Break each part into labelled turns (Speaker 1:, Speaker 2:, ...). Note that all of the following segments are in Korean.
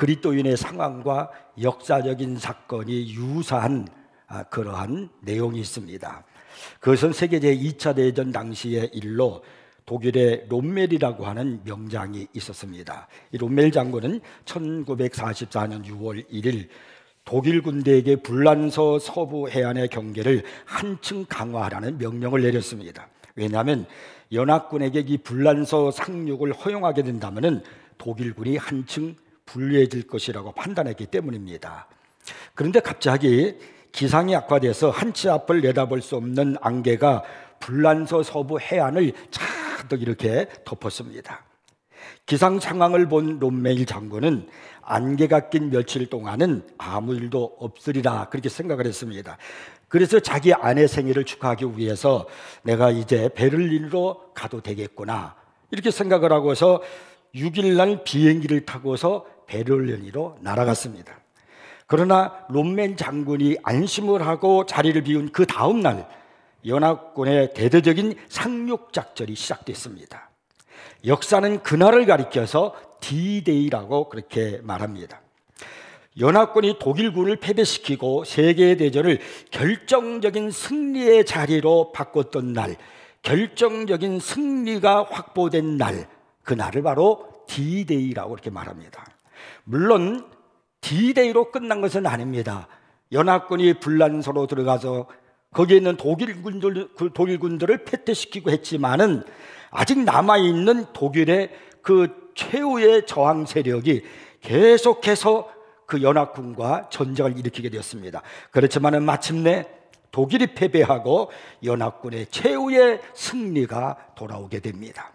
Speaker 1: 그리스도인의 상황과 역사적인 사건이 유사한 그러한 내용이 있습니다. 그것은 세계 제2차 대전 당시의 일로 독일의 롬멜이라고 하는 명장이 있었습니다. 이 롬멜 장군은 1944년 6월 1일 독일 군대에게 불란서 서부 해안의 경계를 한층 강화하라는 명령을 내렸습니다. 왜냐하면 연합군에게 이 불란서 상륙을 허용하게 된다면 독일군이 한층 불리해질 것이라고 판단했기 때문입니다. 그런데 갑자기 기상이 악화돼서 한치 앞을 내다볼 수 없는 안개가 불란서 서부 해안을 차득 이렇게 덮었습니다. 기상 상황을 본 롬멜 장군은 안개가 낀 며칠 동안은 아무 일도 없으리라 그렇게 생각을 했습니다. 그래서 자기 아내 생일을 축하하기 위해서 내가 이제 베를린으로 가도 되겠구나 이렇게 생각을 하고서 6일날 비행기를 타고서 베를린으로 날아갔습니다. 그러나 롬멜 장군이 안심을 하고 자리를 비운 그 다음 날 연합군의 대대적인 상륙 작전이 시작됐습니다. 역사는 그날을 가리켜서 D-Day라고 그렇게 말합니다. 연합군이 독일군을 패배시키고 세계대전을 결정적인 승리의 자리로 바꿨던 날, 결정적인 승리가 확보된 날, 그날을 바로 D-Day라고 이렇게 말합니다. 물론 D-Day로 끝난 것은 아닙니다. 연합군이 불란서로 들어가서 거기에 있는 독일군들을 패퇴시키고 했지만은 아직 남아있는 독일의 그 최후의 저항 세력이 계속해서 그 연합군과 전쟁을 일으키게 되었습니다. 그렇지만은 마침내 독일이 패배하고 연합군의 최후의 승리가 돌아오게 됩니다.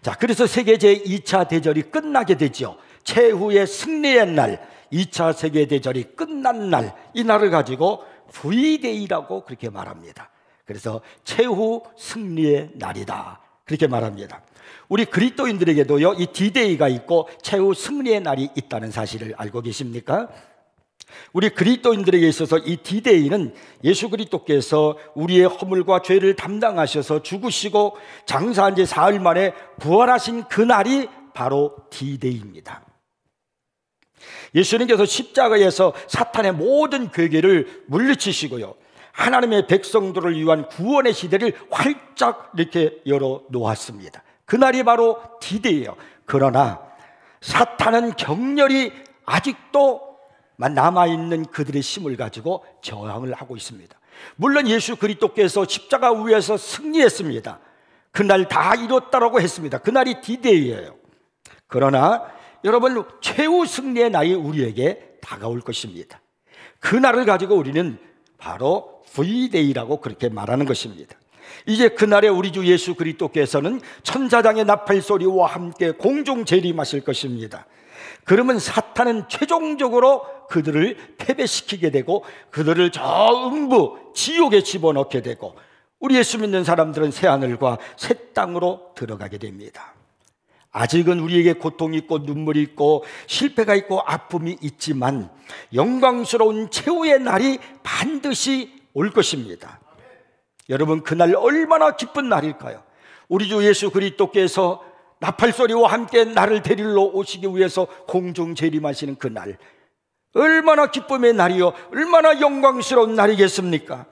Speaker 1: 자, 그래서 세계 제2차 대전이 끝나게 되죠. 최후의 승리의 날, 2차 세계대전이 끝난 날, 이 날을 가지고 V-Day라고 그렇게 말합니다. 그래서 최후 승리의 날이다 그렇게 말합니다. 우리 그리스도인들에게도요 이 D-Day가 있고 최후 승리의 날이 있다는 사실을 알고 계십니까? 우리 그리스도인들에게 있어서 이 D-Day는 예수 그리스도께서 우리의 허물과 죄를 담당하셔서 죽으시고 장사한 지 사흘 만에 부활하신 그날이 바로 D-Day입니다. 예수님께서 십자가에서 사탄의 모든 괴계를 물리치시고요 하나님의 백성들을 위한 구원의 시대를 활짝 이렇게 열어 놓았습니다. 그날이 바로 D-Day예요. 그러나 사탄은 격렬히 아직도 남아있는 그들의 힘을 가지고 저항을 하고 있습니다. 물론 예수 그리스도께서 십자가 위에서 승리했습니다. 그날 다 이뤘다라고 했습니다. 그날이 D-Day예요. 그러나 여러분 최후 승리의 날이 우리에게 다가올 것입니다. 그날을 가지고 우리는 바로 V-Day라고 그렇게 말하는 것입니다. 이제 그날에 우리 주 예수 그리스도께서는 천사장의 나팔 소리와 함께 공중 재림하실 것입니다. 그러면 사탄은 최종적으로 그들을 패배시키게 되고 그들을 저 음부 지옥에 집어넣게 되고 우리 예수 믿는 사람들은 새하늘과 새 땅으로 들어가게 됩니다. 아직은 우리에게 고통이 있고 눈물이 있고 실패가 있고 아픔이 있지만 영광스러운 최후의 날이 반드시 올 것입니다. 여러분 그날 얼마나 기쁜 날일까요? 우리 주 예수 그리스도께서 나팔소리와 함께 나를 데리러 오시기 위해서 공중 재림하시는 그날 얼마나 기쁨의 날이요 얼마나 영광스러운 날이겠습니까?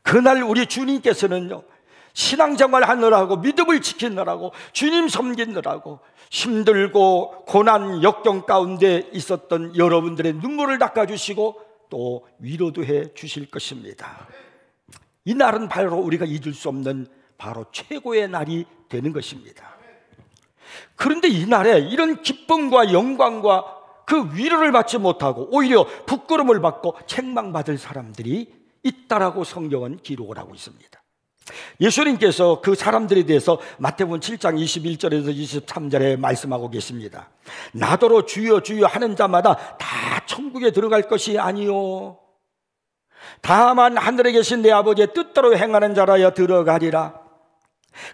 Speaker 1: 그날 우리 주님께서는요 신앙생활 하느라고 믿음을 지키느라고 주님 섬기느라고 힘들고 고난 역경 가운데 있었던 여러분들의 눈물을 닦아주시고 또 위로도 해 주실 것입니다. 이 날은 바로 우리가 잊을 수 없는 바로 최고의 날이 되는 것입니다. 그런데 이 날에 이런 기쁨과 영광과 그 위로를 받지 못하고 오히려 부끄러움을 받고 책망받을 사람들이 있다라고 성경은 기록을 하고 있습니다. 예수님께서 그 사람들에 대해서 마태복음 7장 21절에서 23절에 말씀하고 계십니다. 나더러 주여 주여 하는 자마다 다 천국에 들어갈 것이 아니요 다만 하늘에 계신 내 아버지의 뜻대로 행하는 자라야 들어가리라.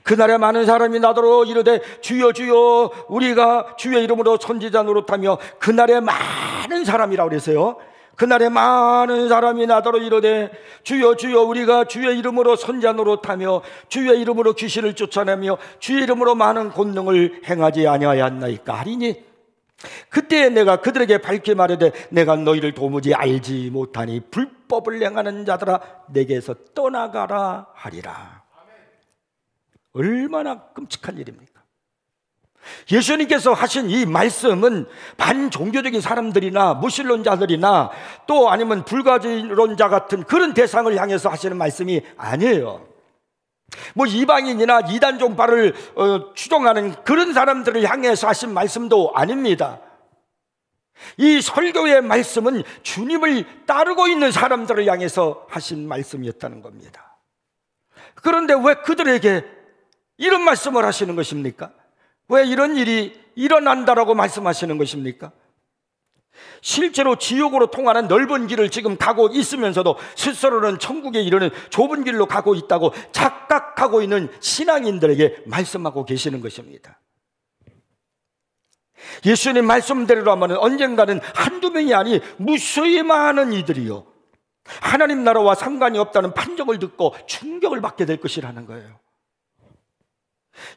Speaker 1: 그날에 많은 사람이 나더러 이르되 주여 주여 우리가 주의 이름으로 선지자 노릇하며 그날에 많은 사람이라고 그랬어요. 그날에 많은 사람이 나더러 이르되 주여 주여 우리가 주의 이름으로 선지자 노릇하며 주의 이름으로 귀신을 쫓아내며 주의 이름으로 많은 권능을 행하지 아니하였나이까 하리니 그때 내가 그들에게 밝히 말하되 내가 너희를 도무지 알지 못하니 불법을 행하는 자들아 내게서 떠나가라 하리라. 얼마나 끔찍한 일입니까? 예수님께서 하신 이 말씀은 반종교적인 사람들이나 무신론자들이나 또 아니면 불가지론자 같은 그런 대상을 향해서 하시는 말씀이 아니에요. 뭐 이방인이나 이단 종파를 추종하는 그런 사람들을 향해서 하신 말씀도 아닙니다. 이 설교의 말씀은 주님을 따르고 있는 사람들을 향해서 하신 말씀이었다는 겁니다. 그런데 왜 그들에게 이런 말씀을 하시는 것입니까? 왜 이런 일이 일어난다라고 말씀하시는 것입니까? 실제로 지옥으로 통하는 넓은 길을 지금 가고 있으면서도 스스로는 천국에 이르는 좁은 길로 가고 있다고 착각하고 있는 신앙인들에게 말씀하고 계시는 것입니다. 예수님 말씀대로라면 언젠가는 한두 명이 아니 무수히 많은 이들이요 하나님 나라와 상관이 없다는 판정을 듣고 충격을 받게 될 것이라는 거예요.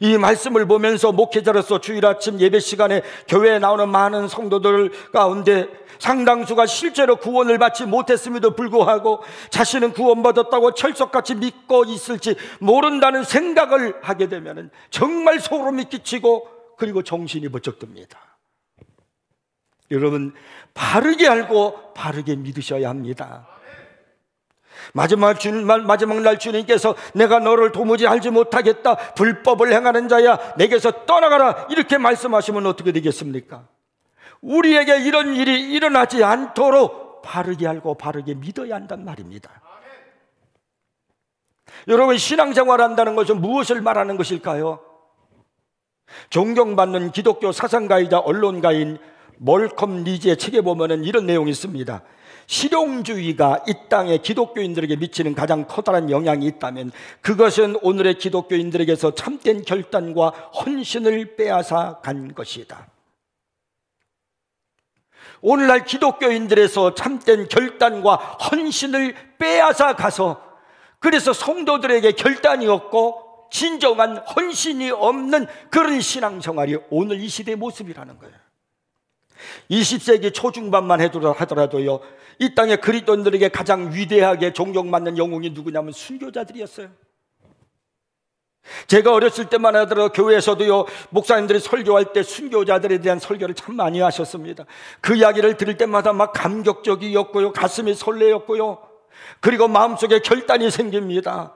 Speaker 1: 이 말씀을 보면서 목회자로서 주일 아침 예배 시간에 교회에 나오는 많은 성도들 가운데 상당수가 실제로 구원을 받지 못했음에도 불구하고 자신은 구원받았다고 철석같이 믿고 있을지 모른다는 생각을 하게 되면 정말 소름이 끼치고 그리고 정신이 번쩍 듭니다. 여러분, 바르게 알고 바르게 믿으셔야 합니다. 마지막 날 주님께서 내가 너를 도무지 알지 못하겠다, 불법을 행하는 자야 내게서 떠나가라, 이렇게 말씀하시면 어떻게 되겠습니까? 우리에게 이런 일이 일어나지 않도록 바르게 알고 바르게 믿어야 한단 말입니다. 여러분, 신앙생활 한다는 것은 무엇을 말하는 것일까요? 존경받는 기독교 사상가이자 언론가인 멀컴 리지의 책에 보면 이런 내용이 있습니다. 실용주의가 이 땅의 기독교인들에게 미치는 가장 커다란 영향이 있다면 그것은 오늘의 기독교인들에게서 참된 결단과 헌신을 빼앗아 간 것이다. 오늘날 기독교인들에서 참된 결단과 헌신을 빼앗아 가서 그래서 성도들에게 결단이 없고 진정한 헌신이 없는 그런 신앙생활이 오늘 이 시대의 모습이라는 거예요. 20세기 초중반만 하더라도요 이 땅의 그리스도인들에게 가장 위대하게 존경받는 영웅이 누구냐면 순교자들이었어요. 제가 어렸을 때만 하더라도 교회에서도요 목사님들이 설교할 때 순교자들에 대한 설교를 참 많이 하셨습니다. 그 이야기를 들을 때마다 막 감격적이었고요, 가슴이 설레었고요, 그리고 마음속에 결단이 생깁니다.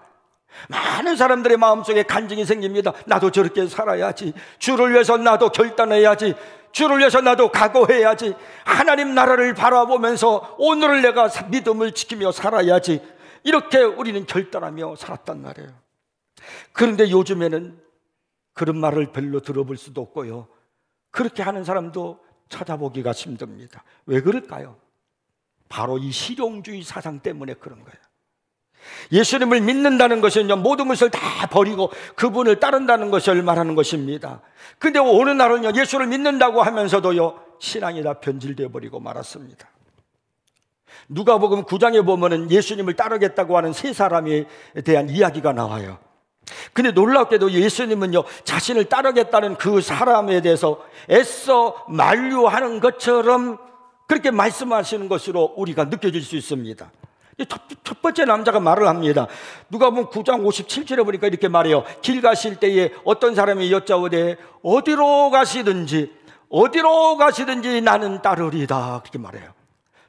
Speaker 1: 많은 사람들의 마음속에 간증이 생깁니다. 나도 저렇게 살아야지, 주를 위해서 나도 결단해야지, 주를 위해서 나도 각오해야지, 하나님 나라를 바라보면서 오늘을 내가 믿음을 지키며 살아야지, 이렇게 우리는 결단하며 살았단 말이에요. 그런데 요즘에는 그런 말을 별로 들어볼 수도 없고요, 그렇게 하는 사람도 찾아보기가 힘듭니다. 왜 그럴까요? 바로 이 실용주의 사상 때문에 그런 거예요. 예수님을 믿는다는 것은요 모든 것을 다 버리고 그분을 따른다는 것을 말하는 것입니다. 근데 어느 날은요 예수를 믿는다고 하면서도요 신앙이 다 변질되어 버리고 말았습니다. 누가복음 9장에 보면은 예수님을 따르겠다고 하는 세 사람에 대한 이야기가 나와요. 근데 놀랍게도 예수님은요 자신을 따르겠다는 그 사람에 대해서 애써 만류하는 것처럼 그렇게 말씀하시는 것으로 우리가 느껴질 수 있습니다. 첫 번째 남자가 말을 합니다. 누가복음 9장 57절에 보니까 이렇게 말해요. 길 가실 때에 어떤 사람이 여짜오되 어디로 가시든지 나는 따르리다, 그렇게 말해요.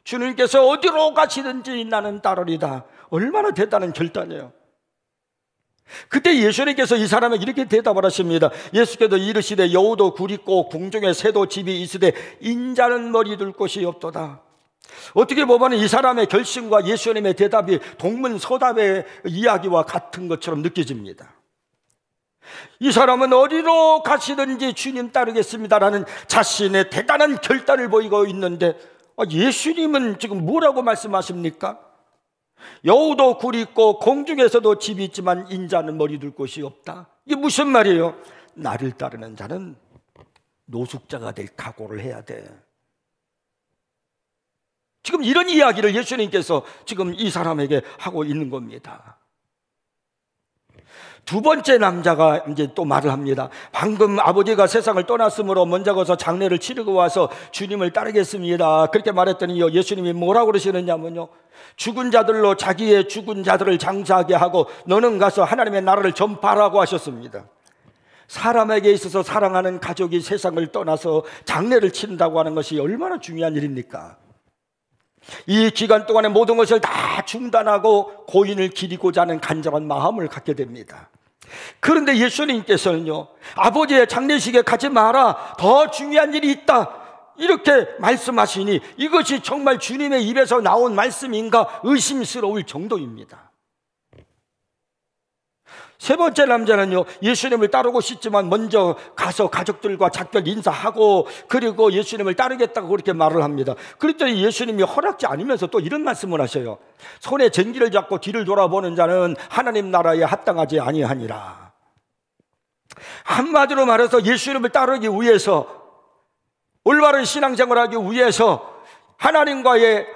Speaker 1: 주님께서 어디로 가시든지 나는 따르리다. 얼마나 대단한 결단이에요. 그때 예수님께서 이 사람에게 이렇게 대답을 하십니다. 예수께서 이르시되 여우도 굴 있고 궁중에 새도 집이 있으되 인자는 머리 둘 곳이 없도다. 어떻게 보면 이 사람의 결심과 예수님의 대답이 동문서답의 이야기와 같은 것처럼 느껴집니다. 이 사람은 어디로 가시든지 주님 따르겠습니다라는 자신의 대단한 결단을 보이고 있는데 예수님은 지금 뭐라고 말씀하십니까? 여우도 굴이 있고 공중에서도 집이 있지만 인자는 머리 둘 곳이 없다. 이게 무슨 말이에요? 나를 따르는 자는 노숙자가 될 각오를 해야 돼. 지금 이런 이야기를 예수님께서 지금 이 사람에게 하고 있는 겁니다. 두 번째 남자가 이제 또 말을 합니다. 방금 아버지가 세상을 떠났으므로 먼저 가서 장례를 치르고 와서 주님을 따르겠습니다. 그렇게 말했더니요, 예수님이 뭐라고 그러시느냐면요, 죽은 자들로 자기의 죽은 자들을 장사하게 하고 너는 가서 하나님의 나라를 전파하라고 하셨습니다. 사람에게 있어서 사랑하는 가족이 세상을 떠나서 장례를 치른다고 하는 것이 얼마나 중요한 일입니까? 이 기간 동안에 모든 것을 다 중단하고 고인을 기리고자 하는 간절한 마음을 갖게 됩니다. 그런데 예수님께서는요, 아버지의 장례식에 가지 마라, 더 중요한 일이 있다, 이렇게 말씀하시니 이것이 정말 주님의 입에서 나온 말씀인가 의심스러울 정도입니다. 세 번째 남자는요, 예수님을 따르고 싶지만 먼저 가서 가족들과 작별 인사하고 그리고 예수님을 따르겠다고 그렇게 말을 합니다. 그랬더니 예수님이 허락지 않으면서 또 이런 말씀을 하셔요. 손에 쟁기를 잡고 뒤를 돌아보는 자는 하나님 나라에 합당하지 아니하니라. 한마디로 말해서 예수님을 따르기 위해서, 올바른 신앙생활을 하기 위해서, 하나님과의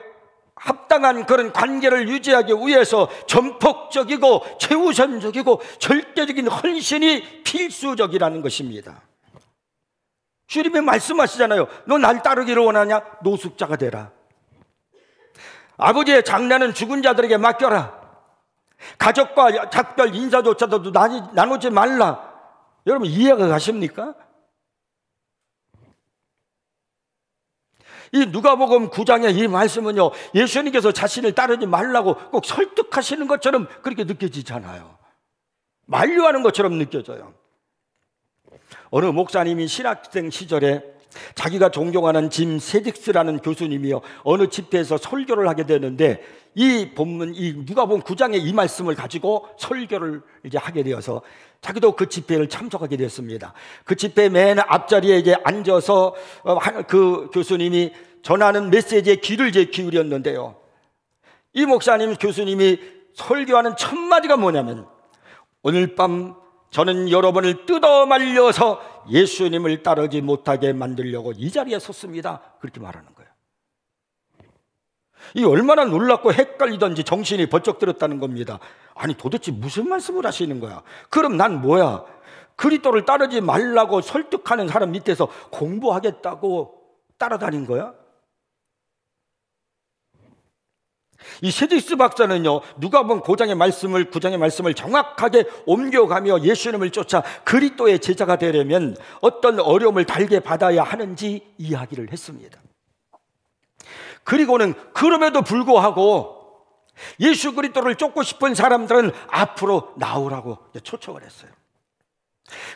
Speaker 1: 합당한 그런 관계를 유지하기 위해서 전폭적이고 최우선적이고 절대적인 헌신이 필수적이라는 것입니다. 주님이 말씀하시잖아요. 너 날 따르기를 원하냐? 노숙자가 되라. 아버지의 장례는 죽은 자들에게 맡겨라. 가족과 작별 인사조차도 나누지 말라. 여러분, 이해가 가십니까? 이 누가복음 9장의 이 말씀은요, 예수님께서 자신을 따르지 말라고 꼭 설득하시는 것처럼 그렇게 느껴지잖아요. 만류하는 것처럼 느껴져요. 어느 목사님이 신학생 시절에 자기가 존경하는 짐 세딕스라는 교수님이요, 어느 집회에서 설교를 하게 되는데 이 본문, 이 누가복음 9장의 이 말씀을 가지고 설교를 이제 하게 되어서 자기도 그 집회를 참석하게 됐습니다. 그 집회 맨 앞자리에 이제 앉아서 그 교수님이 전하는 메시지에 귀를 기울였는데요, 이 목사님 교수님이 설교하는 첫 마디가 뭐냐면, 오늘 밤 저는 여러분을 뜯어 말려서 예수님을 따르지 못하게 만들려고 이 자리에 섰습니다. 그렇게 말하는 거예요. 이 얼마나 놀랍고 헷갈리던지 정신이 번쩍 들었다는 겁니다. 아니, 도대체 무슨 말씀을 하시는 거야? 그럼 난 뭐야? 그리스도를 따르지 말라고 설득하는 사람 밑에서 공부하겠다고 따라다닌 거야? 이 세디스 박사는요, 누가복음 9장의 말씀을 정확하게 옮겨가며 예수님을 쫓아 그리스도의 제자가 되려면 어떤 어려움을 달게 받아야 하는지 이야기를 했습니다. 그리고는 그럼에도 불구하고 예수 그리스도를 쫓고 싶은 사람들은 앞으로 나오라고 초청을 했어요.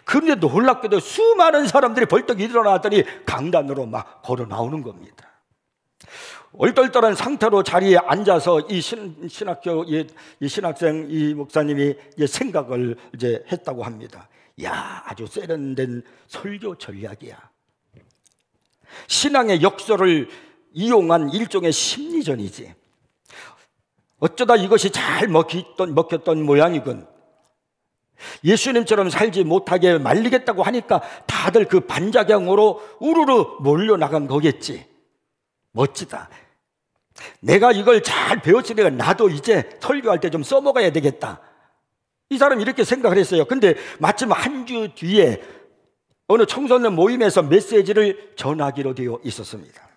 Speaker 1: 그런데 놀랍게도 수많은 사람들이 벌떡 일어나더니 강단으로 막 걸어 나오는 겁니다. 얼떨떨한 상태로 자리에 앉아서 이 신학생 이 목사님이 생각을 이제 했다고 합니다. 야, 아주 세련된 설교 전략이야. 신앙의 역설을 이용한 일종의 심리전이지. 어쩌다 이것이 잘 먹혔던 모양이군. 예수님처럼 살지 못하게 말리겠다고 하니까 다들 그 반작용으로 우르르 몰려나간 거겠지. 멋지다. 내가 이걸 잘 배웠으니까 나도 이제 설교할 때 좀 써먹어야 되겠다. 이 사람이 이렇게 생각을 했어요. 근데 마침 한 주 뒤에 어느 청소년 모임에서 메시지를 전하기로 되어 있었습니다.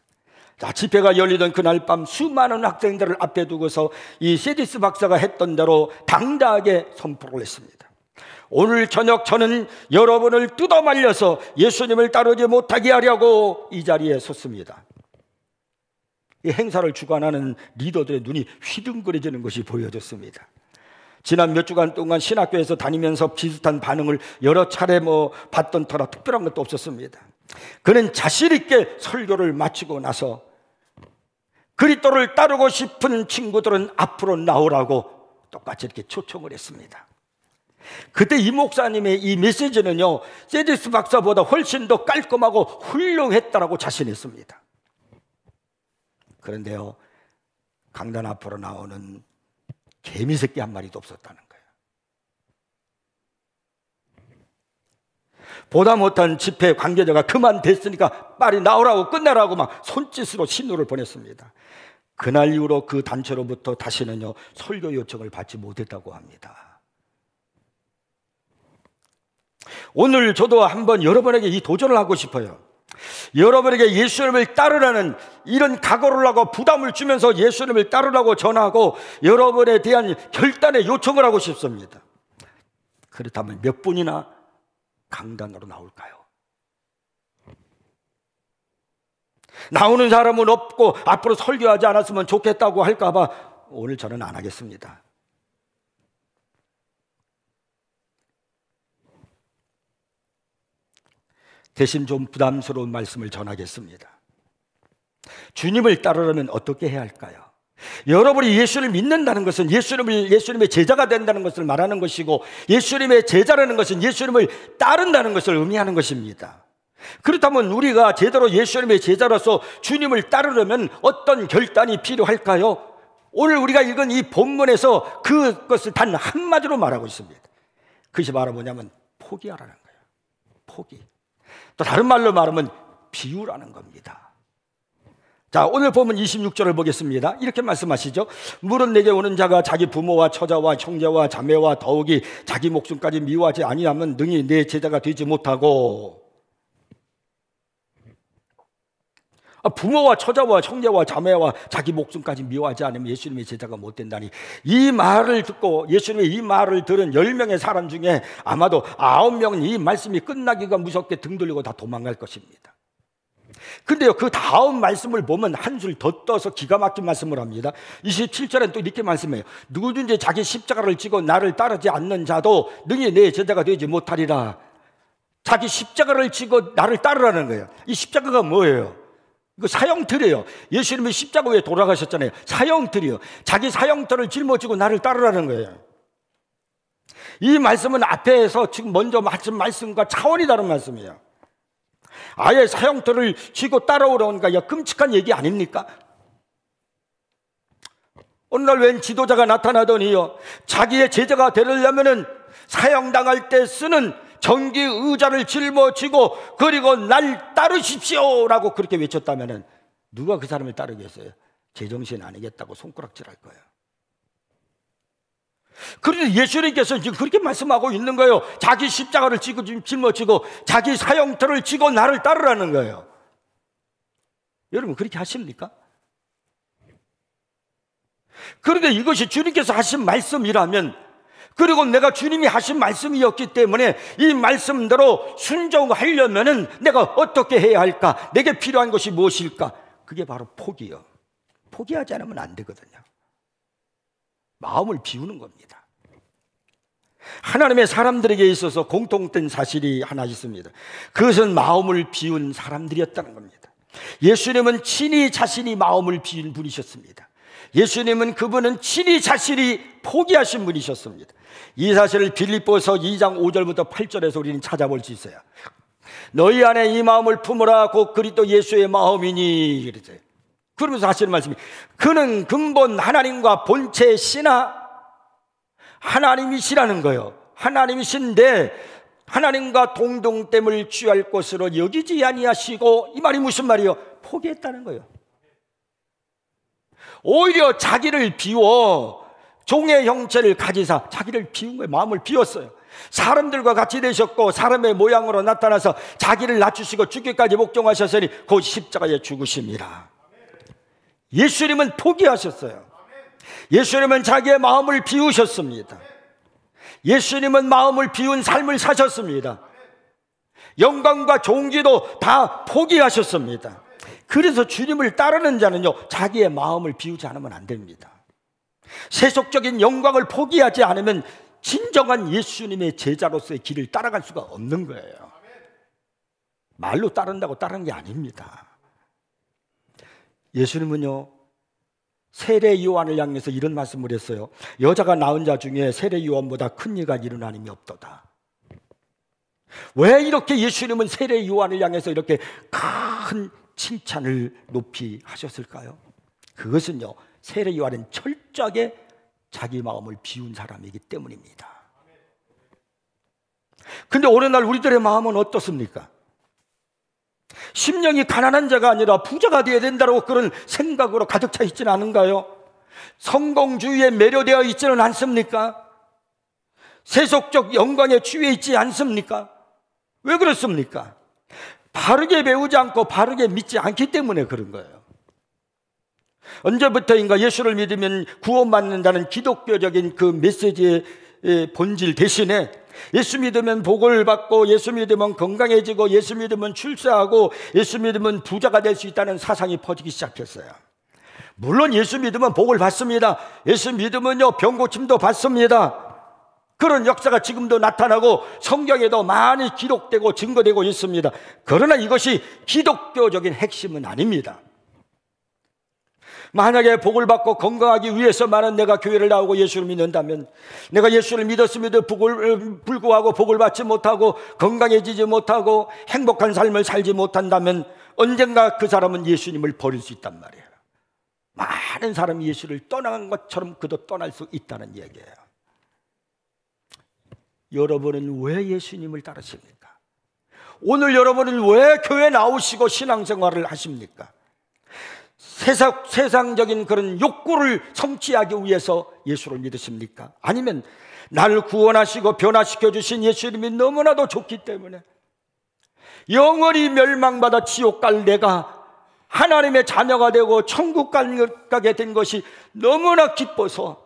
Speaker 1: 자, 집회가 열리던 그날 밤 수많은 학생들을 앞에 두고서 이 세디스 박사가 했던 대로 당당하게 선포를 했습니다. 오늘 저녁 저는 여러분을 뜯어 말려서 예수님을 따르지 못하게 하려고 이 자리에 섰습니다. 이 행사를 주관하는 리더들의 눈이 휘둥그레지는 것이 보여졌습니다. 지난 몇 주간 동안 신학교에서 다니면서 비슷한 반응을 여러 차례 봤던 터라 특별한 것도 없었습니다. 그는 자신 있게 설교를 마치고 나서 그리스도를 따르고 싶은 친구들은 앞으로 나오라고 똑같이 이렇게 초청을 했습니다. 그때 이 목사님의 이 메시지는요, 세디스 박사보다 훨씬 더 깔끔하고 훌륭했다라고 자신했습니다. 그런데요, 강단 앞으로 나오는 개미새끼 한 마리도 없었다는 거예요. 보다 못한 집회 관계자가 그만 됐으니까 빨리 나오라고 끝내라고 막 손짓으로 신호를 보냈습니다. 그날 이후로 그 단체로부터 다시는요 설교 요청을 받지 못했다고 합니다. 오늘 저도 한번 여러분에게 이 도전을 하고 싶어요. 여러분에게 예수님을 따르라는 이런 각오를 하고 부담을 주면서 예수님을 따르라고 전하고 여러분에 대한 결단의 요청을 하고 싶습니다. 그렇다면 몇 분이나 강단으로 나올까요? 나오는 사람은 없고 앞으로 설교하지 않았으면 좋겠다고 할까봐 오늘 저는 안 하겠습니다. 대신 좀 부담스러운 말씀을 전하겠습니다. 주님을 따르려면 어떻게 해야 할까요? 여러분이 예수를 믿는다는 것은 예수님의 제자가 된다는 것을 말하는 것이고, 예수님의 제자라는 것은 예수님을 따른다는 것을 의미하는 것입니다. 그렇다면 우리가 제대로 예수님의 제자로서 주님을 따르려면 어떤 결단이 필요할까요? 오늘 우리가 읽은 이 본문에서 그것을 단 한마디로 말하고 있습니다. 그것이 바로 뭐냐면 포기하라는 거예요. 포기. 또 다른 말로 말하면 비우라는 겁니다. 자, 오늘 보면 26절을 보겠습니다. 이렇게 말씀하시죠. 물은 내게 오는 자가 자기 부모와 처자와 형제와 자매와 더욱이 자기 목숨까지 미워하지 아니하면 능히 내 제자가 되지 못하고. 부모와 처자와 형제와 자매와 자기 목숨까지 미워하지 않으면 예수님의 제자가 못 된다니, 이 말을 듣고 예수님의 이 말을 들은 10명의 사람 중에 아마도 9명은 이 말씀이 끝나기가 무섭게 등 돌리고 다 도망갈 것입니다. 근데요, 그 다음 말씀을 보면 한술 더 떠서 기가 막힌 말씀을 합니다. 27절엔 또 이렇게 말씀해요. 누구든지 자기 십자가를 지고 나를 따르지 않는 자도 능히 내 제자가 되지 못하리라. 자기 십자가를 지고 나를 따르라는 거예요. 이 십자가가 뭐예요? 이거 사형틀이에요. 예수님이 십자가 위에 돌아가셨잖아요. 사형틀이요. 자기 사형틀을 짊어지고 나를 따르라는 거예요. 이 말씀은 앞에서 지금 먼저 하신 말씀과 차원이 다른 말씀이에요. 아예 사형틀을 쥐고 따라오라니까 야, 끔찍한 얘기 아닙니까? 어느 날 웬 지도자가 나타나더니요, 자기의 제자가 되려면은 사형당할 때 쓰는 전기 의자를 짊어지고 그리고 날 따르십시오 라고 그렇게 외쳤다면은 누가 그 사람을 따르겠어요? 제정신 아니겠다고 손가락질할 거예요. 그런데 예수님께서 지금 그렇게 말씀하고 있는 거예요. 자기 십자가를 짊어지고 자기 사형틀을 쥐고 나를 따르라는 거예요. 여러분 그렇게 하십니까? 그런데 이것이 주님께서 하신 말씀이라면, 그리고 내가 주님이 하신 말씀이었기 때문에 이 말씀대로 순종하려면은 내가 어떻게 해야 할까? 내게 필요한 것이 무엇일까? 그게 바로 포기요. 포기하지 않으면 안 되거든요. 마음을 비우는 겁니다. 하나님의 사람들에게 있어서 공통된 사실이 하나 있습니다. 그것은 마음을 비운 사람들이었다는 겁니다. 예수님은 친히 자신이 마음을 비운 분이셨습니다. 예수님은 그분은 친히 자신이 포기하신 분이셨습니다. 이 사실을 빌립보서 2장 5절부터 8절에서 우리는 찾아볼 수 있어요. 너희 안에 이 마음을 품으라 곧 그리스도 예수의 마음이니 이랬어요. 그러면서 하시는 말씀이, 그는 근본 하나님과 본체시나 하나님이시라는 거예요. 하나님이신데 하나님과 동등됨을 취할 것으로 여기지 아니하시고, 이 말이 무슨 말이에요? 포기했다는 거예요. 오히려 자기를 비워 종의 형체를 가지사 자기를 비운 거예요. 마음을 비웠어요. 사람들과 같이 되셨고 사람의 모양으로 나타나서 자기를 낮추시고 죽기까지 복종하셨으니 곧 십자가에 죽으심이라. 예수님은 포기하셨어요. 예수님은 자기의 마음을 비우셨습니다. 예수님은 마음을 비운 삶을 사셨습니다. 영광과 존귀도 다 포기하셨습니다. 그래서 주님을 따르는 자는요, 자기의 마음을 비우지 않으면 안 됩니다. 세속적인 영광을 포기하지 않으면 진정한 예수님의 제자로서의 길을 따라갈 수가 없는 거예요. 말로 따른다고 따르는 게 아닙니다. 예수님은요, 세례 요한을 향해서 이런 말씀을 했어요. 여자가 낳은 자 중에 세례 요한보다 큰 이가 일어나님이 없도다. 왜 이렇게 예수님은 세례 요한을 향해서 이렇게 큰 칭찬을 높이 하셨을까요? 그것은요, 세례 요한은 철저하게 자기 마음을 비운 사람이기 때문입니다. 근데 오늘날 우리들의 마음은 어떻습니까? 심령이 가난한 자가 아니라 부자가 되어야 된다고 그런 생각으로 가득 차 있지는 않은가요? 성공주의에 매료되어 있지는 않습니까? 세속적 영광에 취해 있지 않습니까? 왜 그렇습니까? 바르게 배우지 않고 바르게 믿지 않기 때문에 그런 거예요. 언제부터인가 예수를 믿으면 구원받는다는 기독교적인 그 메시지의 본질 대신에 예수 믿으면 복을 받고, 예수 믿으면 건강해지고, 예수 믿으면 출세하고, 예수 믿으면 부자가 될 수 있다는 사상이 퍼지기 시작했어요. 물론 예수 믿으면 복을 받습니다. 예수 믿으면요 병 고침도 받습니다. 그런 역사가 지금도 나타나고 성경에도 많이 기록되고 증거되고 있습니다. 그러나 이것이 기독교적인 핵심은 아닙니다. 만약에 복을 받고 건강하기 위해서만은 내가 교회를 나오고 예수를 믿는다면, 내가 예수를 믿었음에도 불구하고 복을 받지 못하고 건강해지지 못하고 행복한 삶을 살지 못한다면 언젠가 그 사람은 예수님을 버릴 수 있단 말이에요. 많은 사람이 예수를 떠난 것처럼 그도 떠날 수 있다는 얘기예요. 여러분은 왜 예수님을 따르십니까? 오늘 여러분은 왜 교회 나오시고 신앙생활을 하십니까? 세상적인 그런 욕구를 성취하기 위해서 예수를 믿으십니까? 아니면 나를 구원하시고 변화시켜 주신 예수님이 너무나도 좋기 때문에 영원히 멸망받아 지옥 갈 내가 하나님의 자녀가 되고 천국 가게 된 것이 너무나 기뻐서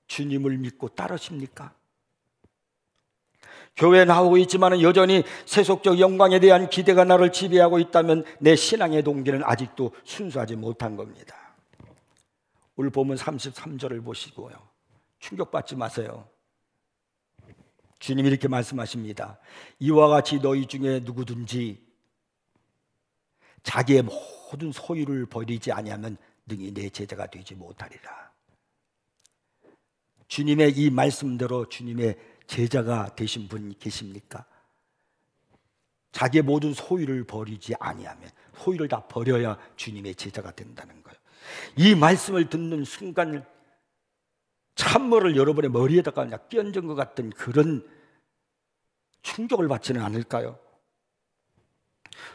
Speaker 1: 주님을 믿고 따르십니까? 교회에 나오고 있지만 여전히 세속적 영광에 대한 기대가 나를 지배하고 있다면 내 신앙의 동기는 아직도 순수하지 못한 겁니다. 오늘 보면 33절을 보시고요, 충격받지 마세요. 주님이 이렇게 말씀하십니다. 이와 같이 너희 중에 누구든지 자기의 모든 소유를 버리지 아니하면 능히 내 제자가 되지 못하리라. 주님의 이 말씀대로 주님의 제자가 되신 분 계십니까? 자기의 모든 소유를 버리지 아니하면, 소유를 다 버려야 주님의 제자가 된다는 거예요. 이 말씀을 듣는 순간 찬물을 여러분의 머리에다가 그냥 끼얹은 것 같은 그런 충격을 받지는 않을까요?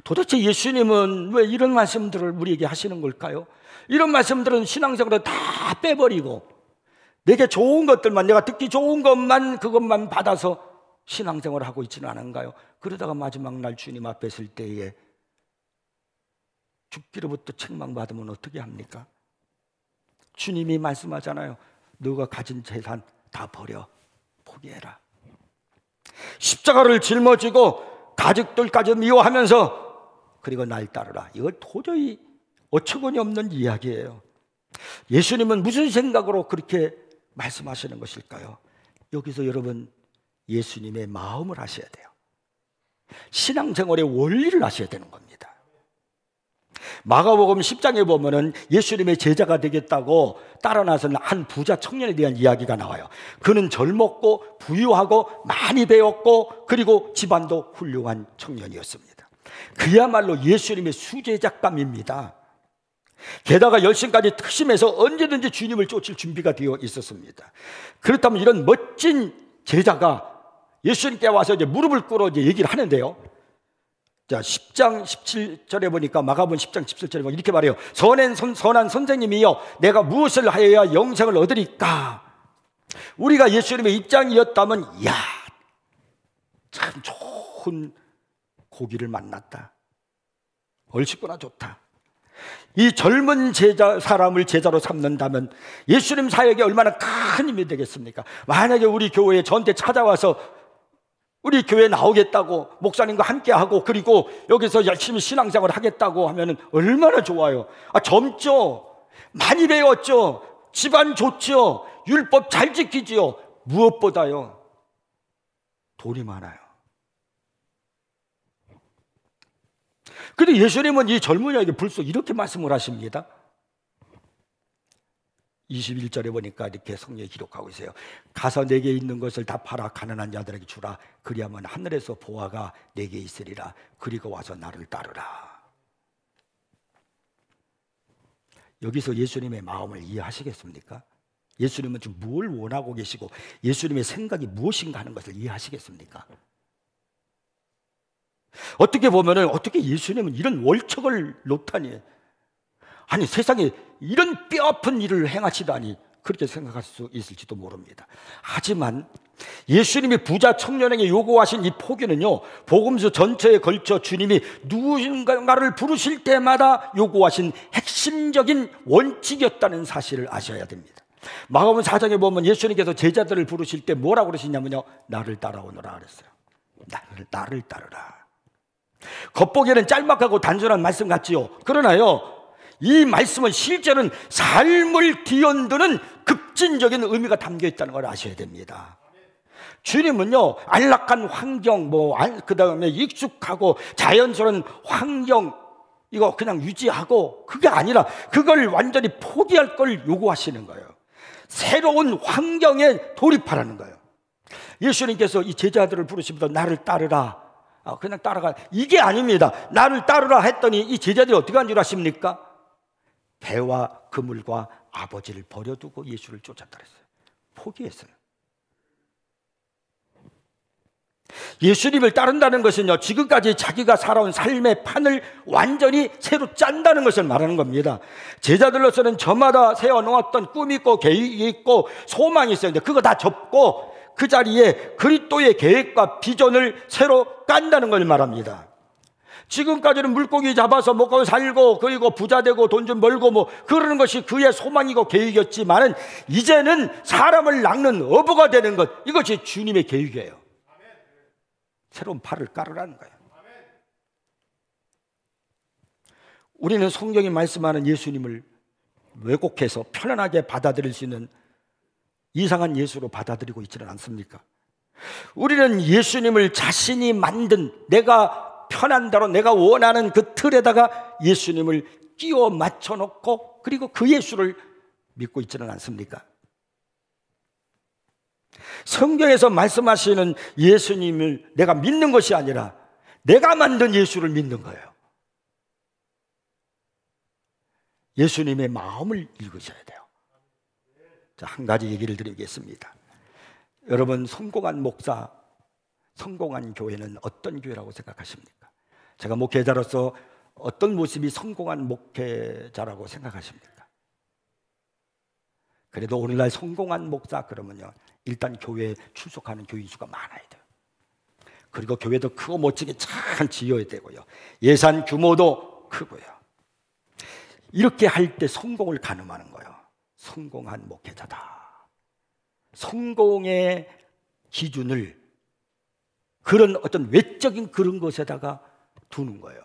Speaker 1: 도대체 예수님은 왜 이런 말씀들을 우리에게 하시는 걸까요? 이런 말씀들은 신앙생활을 다 빼버리고 내게 좋은 것들만, 내가 듣기 좋은 것만, 그것만 받아서 신앙생활을 하고 있지는 않은가요? 그러다가 마지막 날 주님 앞에 설 때에 죽기로부터 책망받으면 어떻게 합니까? 주님이 말씀하잖아요. 너가 가진 재산 다 버려, 포기해라. 십자가를 짊어지고 가족들까지 미워하면서 그리고 날 따르라. 이거 도저히 어처구니 없는 이야기예요. 예수님은 무슨 생각으로 그렇게 말씀하시는 것일까요? 여기서 여러분 예수님의 마음을 아셔야 돼요. 신앙생활의 원리를 아셔야 되는 겁니다. 마가복음 10장에 보면은 예수님의 제자가 되겠다고 따라 나선 한 부자 청년에 대한 이야기가 나와요. 그는 젊었고 부유하고 많이 배웠고 그리고 집안도 훌륭한 청년이었습니다. 그야말로 예수님의 수제작감입니다. 게다가 열심까지 특심해서 언제든지 주님을 쫓을 준비가 되어 있었습니다. 그렇다면 이런 멋진 제자가 예수님께 와서 이제 무릎을 꿇어 이제 얘기를 하는데요. 자, 10장 17절에 보니까, 마가복음 10장 17절에 보니까 이렇게 말해요. 선한 선생님이여, 내가 무엇을 하여야 영생을 얻으리까? 우리가 예수님의 입장이었다면, 이야, 참 좋은 고기를 만났다. 얼씨구나 좋다. 이 젊은 사람을 제자로 삼는다면 예수님 사역에 얼마나 큰 힘이 되겠습니까? 만약에 우리 교회에 저한테 찾아와서 우리 교회 나오겠다고, 목사님과 함께하고 그리고 여기서 열심히 신앙생활을 하겠다고 하면 얼마나 좋아요. 젊죠, 많이 배웠죠, 집안 좋죠, 율법 잘 지키지요. 무엇보다요, 돈이 많아요. 근데 예수님은 이 젊은이에게 불쑥 이렇게 말씀을 하십니다. 21절에 보니까 이렇게 성경에 기록하고 있어요. 가서 내게 있는 것을 다 팔아 가난한 자들에게 주라. 그리하면 하늘에서 보화가 내게 있으리라. 그리고 와서 나를 따르라. 여기서 예수님의 마음을 이해하시겠습니까? 예수님은 지금 뭘 원하고 계시고 예수님의 생각이 무엇인가 하는 것을 이해하시겠습니까? 어떻게 보면은 어떻게 예수님은 이런 월척을 놓다니, 아니 세상에 이런 뼈아픈 일을 행하시다니 그렇게 생각할 수 있을지도 모릅니다. 하지만 예수님이 부자 청년에게 요구하신 이 포기는요, 복음서 전체에 걸쳐 주님이 누군가를 부르실 때마다 요구하신 핵심적인 원칙이었다는 사실을 아셔야 됩니다. 마가복음 4장에 보면 예수님께서 제자들을 부르실 때 뭐라고 그러시냐면요, 나를 따라오너라 그랬어요. 나를 따르라. 겉보기에는 짤막하고 단순한 말씀 같지요. 그러나요, 이 말씀은 실제는 삶을 뒤흔드는 급진적인 의미가 담겨 있다는 걸 아셔야 됩니다. 주님은요, 안락한 환경, 그 다음에 익숙하고 자연스러운 환경, 이거 그냥 유지하고, 그게 아니라 그걸 완전히 포기할 걸 요구하시는 거예요. 새로운 환경에 돌입하라는 거예요. 예수님께서 이 제자들을 부르시면서 나를 따르라, 그냥 따라가, 이게 아닙니다. 나를 따르라 했더니 이 제자들이 어떻게 한 줄 아십니까? 배와 그물과 아버지를 버려두고 예수를 쫓았다 그랬어요. 포기했어요. 예수님을 따른다는 것은요, 지금까지 자기가 살아온 삶의 판을 완전히 새로 짠다는 것을 말하는 겁니다. 제자들로서는 저마다 세워놓았던 꿈이 있고 계획이 있고 소망이 있었는데 그거 다 접고 그 자리에 그리스도의 계획과 비전을 새로 깐다는 걸 말합니다. 지금까지는 물고기 잡아서 먹고 살고, 그리고 부자 되고 돈 좀 벌고 그러는 것이 그의 소망이고 계획이었지만은 이제는 사람을 낚는 어부가 되는 것, 이것이 주님의 계획이에요. 새로운 팔을 깔으라는 거예요. 우리는 성경이 말씀하는 예수님을 왜곡해서 편안하게 받아들일 수 있는 이상한 예수로 받아들이고 있지는 않습니까? 우리는 예수님을 자신이 만든, 내가 편한 대로 내가 원하는 그 틀에다가 예수님을 끼워 맞춰놓고 그리고 그 예수를 믿고 있지는 않습니까? 성경에서 말씀하시는 예수님을 내가 믿는 것이 아니라 내가 만든 예수를 믿는 거예요. 예수님의 마음을 읽으셔야 돼요. 자, 한 가지 얘기를 드리겠습니다. 여러분, 성공한 목사, 성공한 교회는 어떤 교회라고 생각하십니까? 제가 목회자로서 어떤 모습이 성공한 목회자라고 생각하십니까? 그래도 오늘날 성공한 목사 그러면요, 일단 교회에 출석하는 교인 수가 많아야 돼요. 그리고 교회도 크고 멋지게 잘 지어야 되고요, 예산 규모도 크고요. 이렇게 할 때 성공을 가늠하는 거예요. 성공한 목회자다. 성공의 기준을 그런 어떤 외적인 그런 것에다가 두는 거예요.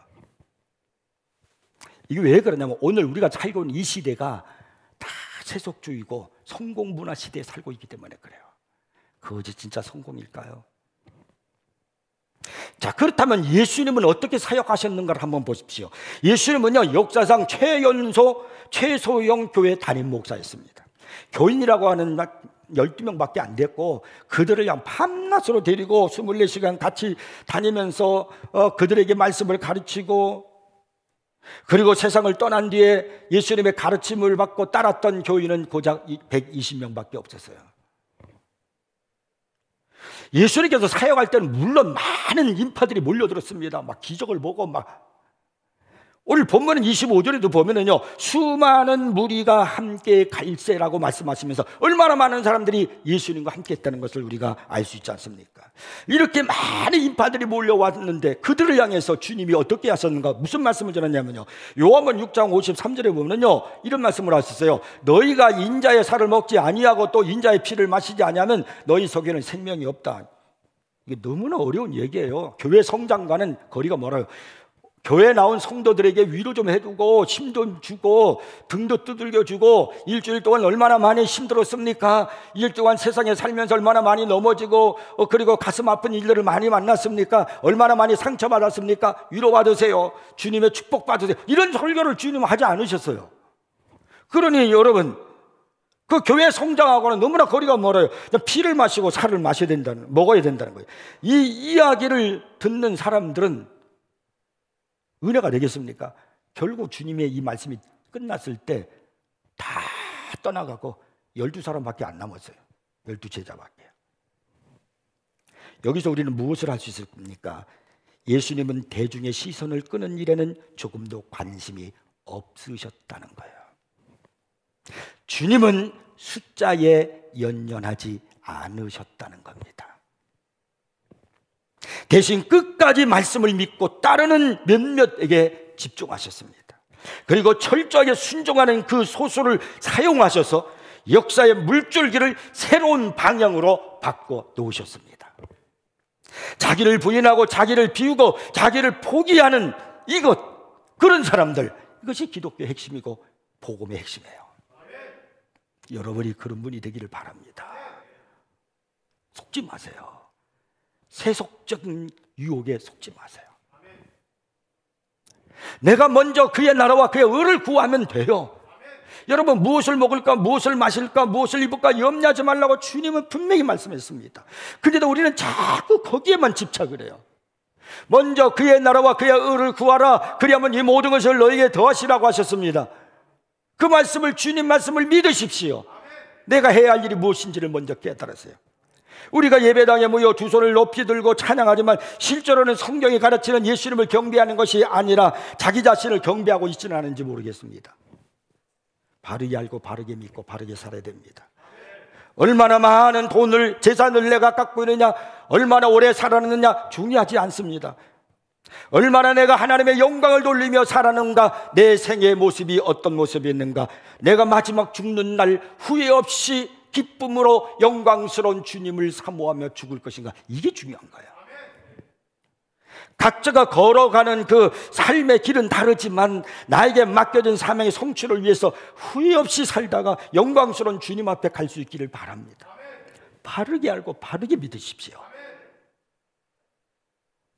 Speaker 1: 이게 왜 그러냐면 오늘 우리가 살고 있는 이 시대가 다 세속주의고 성공문화 시대에 살고 있기 때문에 그래요. 그것이 진짜 성공일까요? 자, 그렇다면 예수님은 어떻게 사역하셨는가를 한번 보십시오. 예수님은요, 역사상 최소형 교회 담임 목사였습니다. 교인이라고 하는 12명밖에 안 됐고 그들을 그냥 밤낮으로 데리고 24시간 같이 다니면서 그들에게 말씀을 가르치고, 그리고 세상을 떠난 뒤에 예수님의 가르침을 받고 따랐던 교인은 고작 120명밖에 없었어요. 예수님께서 사역할 때는 물론 많은 인파들이 몰려들었습니다. 막 기적을 보고 오늘 본문은 25절에도 보면은요, 수많은 무리가 함께 갈새라고 말씀하시면서 얼마나 많은 사람들이 예수님과 함께 했다는 것을 우리가 알 수 있지 않습니까? 이렇게 많은 인파들이 몰려왔는데 그들을 향해서 주님이 어떻게 하셨는가, 무슨 말씀을 전했냐면요, 요한복음 6장 53절에 보면은요, 이런 말씀을 하셨어요. 너희가 인자의 살을 먹지 아니하고 또 인자의 피를 마시지 아니하면 너희 속에는 생명이 없다. 이게 너무나 어려운 얘기예요. 교회 성장과는 거리가 멀어요. 교회 나온 성도들에게 위로 좀 해주고 힘 좀 주고 등도 두들겨주고, 일주일 동안 얼마나 많이 힘들었습니까? 일주일 동안 세상에 살면서 얼마나 많이 넘어지고 그리고 가슴 아픈 일들을 많이 만났습니까? 얼마나 많이 상처받았습니까? 위로받으세요. 주님의 축복받으세요. 이런 설교를 주님은 하지 않으셨어요. 그러니 여러분, 그 교회 성장하고는 너무나 거리가 멀어요. 피를 마시고 살을 먹어야 된다는 거예요. 이 이야기를 듣는 사람들은 은혜가 되겠습니까? 결국 주님의 이 말씀이 끝났을 때 다 떠나가고 12사람밖에 안 남았어요. 12제자밖에. 여기서 우리는 무엇을 할 수 있습니까? 예수님은 대중의 시선을 끄는 일에는 조금도 관심이 없으셨다는 거예요. 주님은 숫자에 연연하지 않으셨다는 겁니다. 대신 끝까지 말씀을 믿고 따르는 몇몇에게 집중하셨습니다. 그리고 철저하게 순종하는 그 소수를 사용하셔서 역사의 물줄기를 새로운 방향으로 바꿔 놓으셨습니다. 자기를 부인하고 자기를 비우고 자기를 포기하는 그런 사람들, 이것이 기독교의 핵심이고 복음의 핵심이에요. 여러분이 그런 분이 되기를 바랍니다. 속지 마세요. 세속적인 유혹에 속지 마세요. 내가 먼저 그의 나라와 그의 의를 구하면 돼요. 여러분, 무엇을 먹을까, 무엇을 마실까, 무엇을 입을까 염려하지 말라고 주님은 분명히 말씀했습니다. 그런데도 우리는 자꾸 거기에만 집착을 해요. 먼저 그의 나라와 그의 의를 구하라, 그리하면 이 모든 것을 너에게 더하시라고 하셨습니다. 그 말씀을, 주님 말씀을 믿으십시오. 내가 해야 할 일이 무엇인지를 먼저 깨달으세요. 우리가 예배당에 모여 두 손을 높이 들고 찬양하지만 실제로는 성경이 가르치는 예수님을 경배하는 것이 아니라 자기 자신을 경배하고 있지는 않은지 모르겠습니다. 바르게 알고 바르게 믿고 바르게 살아야 됩니다. 얼마나 많은 돈을, 재산을 내가 갖고 있느냐, 얼마나 오래 살았느냐 중요하지 않습니다. 얼마나 내가 하나님의 영광을 돌리며 살았는가, 내 생애의 모습이 어떤 모습이었는가, 내가 마지막 죽는 날 후회 없이 기쁨으로 영광스러운 주님을 사모하며 죽을 것인가, 이게 중요한 거예요. 각자가 걸어가는 그 삶의 길은 다르지만 나에게 맡겨진 사명의 성취를 위해서 후회 없이 살다가 영광스러운 주님 앞에 갈 수 있기를 바랍니다. 바르게 알고 바르게 믿으십시오.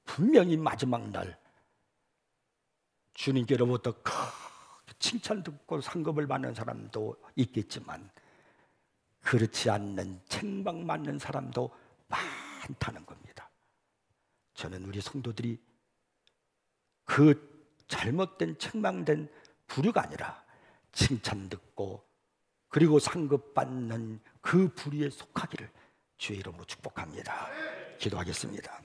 Speaker 1: 분명히 마지막 날 주님께로부터 칭찬 듣고 상급을 받는 사람도 있겠지만 그렇지 않는 책망받는 사람도 많다는 겁니다. 저는 우리 성도들이 그 잘못된 책망된 부류가 아니라 칭찬 듣고 그리고 상급받는 그 부류에 속하기를 주의 이름으로 축복합니다. 기도하겠습니다.